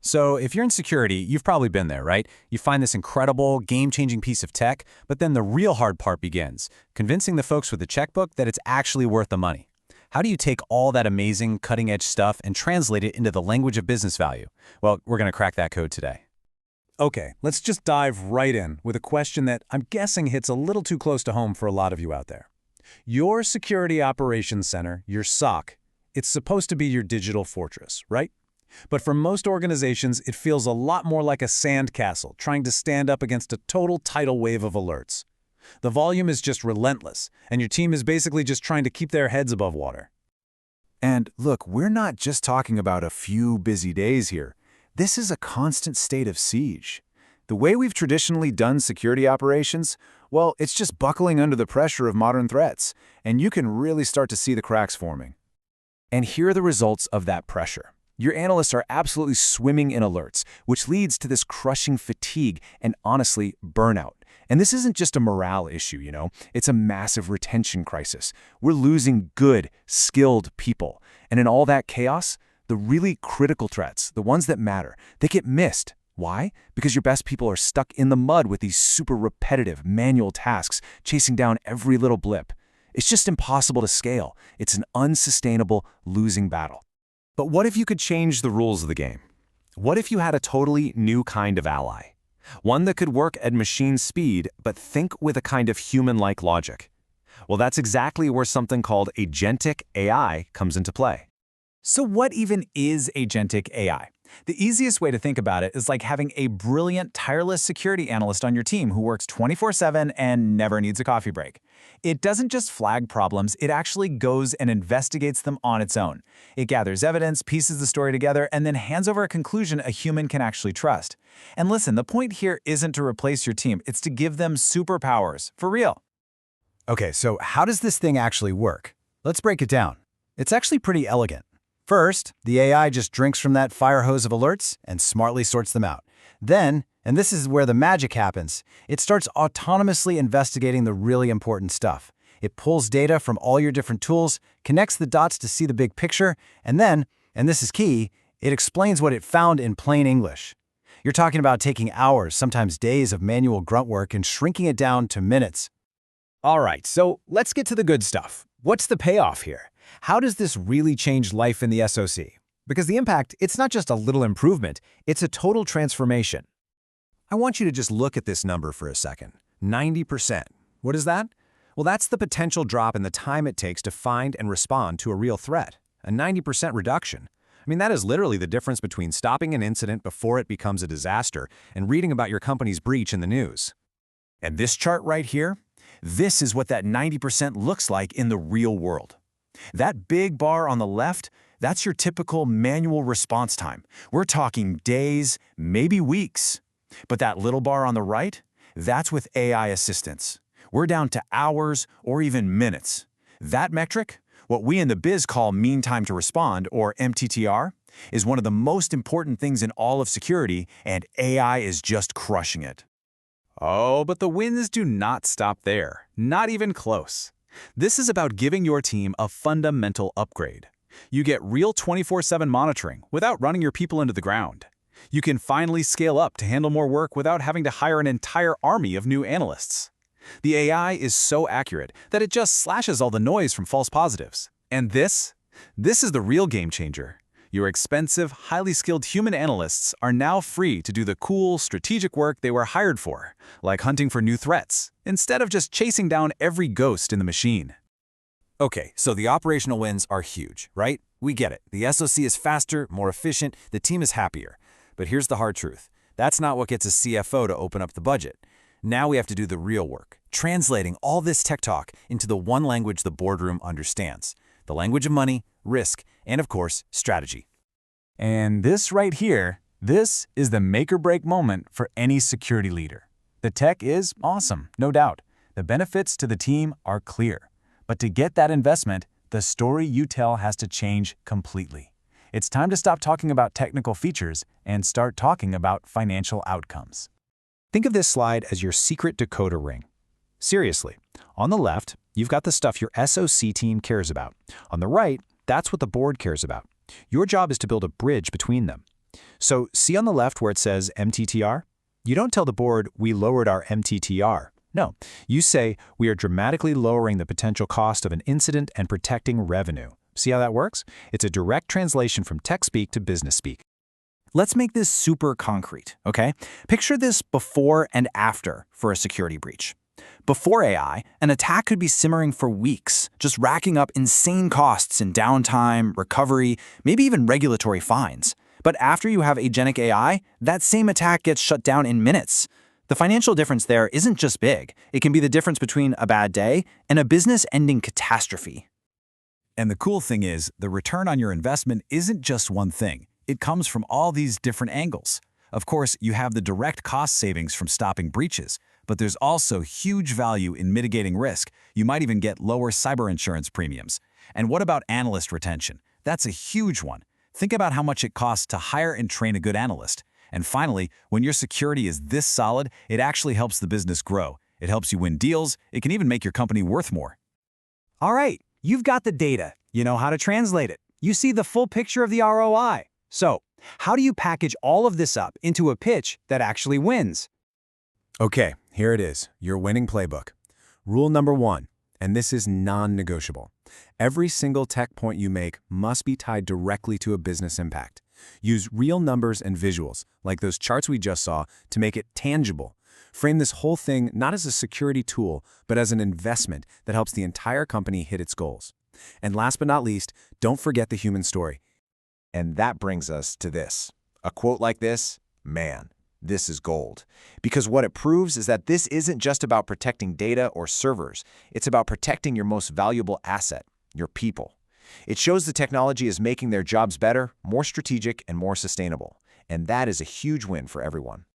So if you're in security, you've probably been there, right? You find this incredible, game-changing piece of tech, but then the real hard part begins, convincing the folks with the checkbook that it's actually worth the money. How do you take all that amazing, cutting-edge stuff and translate it into the language of business value? Well, we're going to crack that code today. Okay, let's just dive right in with a question that I'm guessing hits a little too close to home for a lot of you out there. Your Security Operations Center, your SOC, it's supposed to be your digital fortress, right? But for most organizations, it feels a lot more like a sandcastle trying to stand up against a total tidal wave of alerts. The volume is just relentless, and your team is basically just trying to keep their heads above water. And look, we're not just talking about a few busy days here. This is a constant state of siege. The way we've traditionally done security operations, well, it's just buckling under the pressure of modern threats, and you can really start to see the cracks forming. And here are the results of that pressure. Your analysts are absolutely swimming in alerts, which leads to this crushing fatigue and, honestly, burnout. And this isn't just a morale issue, it's a massive retention crisis. We're losing good, skilled people. And in all that chaos, the really critical threats, the ones that matter, they get missed. Why? Because your best people are stuck in the mud with these super repetitive, manual tasks, chasing down every little blip. It's just impossible to scale. It's an unsustainable, losing battle. But what if you could change the rules of the game? What if you had a totally new kind of ally? One that could work at machine speed, but think with a kind of human-like logic. Well, that's exactly where something called Agentic AI comes into play. So what even is Agentic AI? The easiest way to think about it is like having a brilliant, tireless security analyst on your team who works 24/7 and never needs a coffee break. It doesn't just flag problems, it actually goes and investigates them on its own. It gathers evidence, pieces the story together, and then hands over a conclusion a human can actually trust. And listen, the point here isn't to replace your team, it's to give them superpowers, for real. Okay, so how does this thing actually work? Let's break it down. It's actually pretty elegant. First, the AI just drinks from that fire hose of alerts and smartly sorts them out. Then, and this is where the magic happens, it starts autonomously investigating the really important stuff. It pulls data from all your different tools, connects the dots to see the big picture, and then, and this is key, it explains what it found in plain English. You're talking about taking hours, sometimes days of manual grunt work and shrinking it down to minutes. All right, so let's get to the good stuff. What's the payoff here? How does this really change life in the SOC? Because the impact, it's not just a little improvement, it's a total transformation. I want you to just look at this number for a second. 90%. What is that? Well, that's the potential drop in the time it takes to find and respond to a real threat. A 90% reduction. I mean, that is literally the difference between stopping an incident before it becomes a disaster and reading about your company's breach in the news. And this chart right here, this is what that 90% looks like in the real world. That big bar on the left, that's your typical manual response time. We're talking days, maybe weeks. But that little bar on the right, that's with AI assistance. We're down to hours or even minutes. That metric, what we in the biz call mean time to respond, or MTTR, is one of the most important things in all of security, and AI is just crushing it. Oh, but the wins do not stop there. Not even close. This is about giving your team a fundamental upgrade. You get real 24/7 monitoring without running your people into the ground. You can finally scale up to handle more work without having to hire an entire army of new analysts. The AI is so accurate that it just slashes all the noise from false positives. And this is the real game changer. Your expensive, highly skilled human analysts are now free to do the cool, strategic work they were hired for, like hunting for new threats, instead of just chasing down every ghost in the machine. Okay, so the operational wins are huge, right? We get it. The SOC is faster, more efficient, the team is happier. But here's the hard truth. That's not what gets a CFO to open up the budget. Now we have to do the real work, translating all this tech talk into the one language the boardroom understands. The language of money, risk, and of course, strategy. And this right here, this is the make-or-break moment for any security leader. The tech is awesome, no doubt. The benefits to the team are clear. But to get that investment, the story you tell has to change completely. It's time to stop talking about technical features and start talking about financial outcomes. Think of this slide as your secret decoder ring. Seriously, on the left, you've got the stuff your SOC team cares about. On the right, that's what the board cares about. Your job is to build a bridge between them. So see on the left where it says MTTR? You don't tell the board we lowered our MTTR. No, you say we are dramatically lowering the potential cost of an incident and protecting revenue. See how that works? It's a direct translation from tech speak to business speak. Let's make this super concrete, okay? Picture this before and after for a security breach. Before AI, an attack could be simmering for weeks, just racking up insane costs in downtime, recovery, maybe even regulatory fines. But after you have agentic AI, that same attack gets shut down in minutes. The financial difference there isn't just big. It can be the difference between a bad day and a business-ending catastrophe. And the cool thing is, the return on your investment isn't just one thing. It comes from all these different angles. Of course, you have the direct cost savings from stopping breaches, but there's also huge value in mitigating risk. You might even get lower cyber insurance premiums. And what about analyst retention? That's a huge one. Think about how much it costs to hire and train a good analyst. And finally, when your security is this solid, it actually helps the business grow. It helps you win deals. It can even make your company worth more. All right, you've got the data. You know how to translate it. You see the full picture of the ROI. So, how do you package all of this up into a pitch that actually wins? Okay, here it is, your winning playbook. Rule number 1, and this is non-negotiable. Every single tech point you make must be tied directly to a business impact. Use real numbers and visuals, like those charts we just saw, to make it tangible. Frame this whole thing not as a security tool, but as an investment that helps the entire company hit its goals. And last but not least, don't forget the human story. And that brings us to this. A quote like this, man, this is gold. Because what it proves is that this isn't just about protecting data or servers. It's about protecting your most valuable asset, your people. It shows the technology is making their jobs better, more strategic, and more sustainable. And that is a huge win for everyone.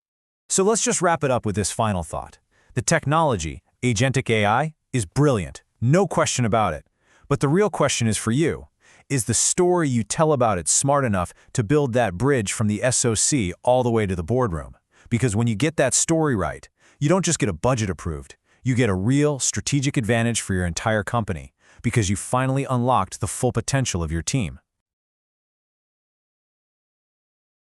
So let's just wrap it up with this final thought. The technology, Agentic AI, is brilliant. No question about it. But the real question is for you. Is the story you tell about it smart enough to build that bridge from the SOC all the way to the boardroom? Because when you get that story right, you don't just get a budget approved. You get a real strategic advantage for your entire company because you finally unlocked the full potential of your team.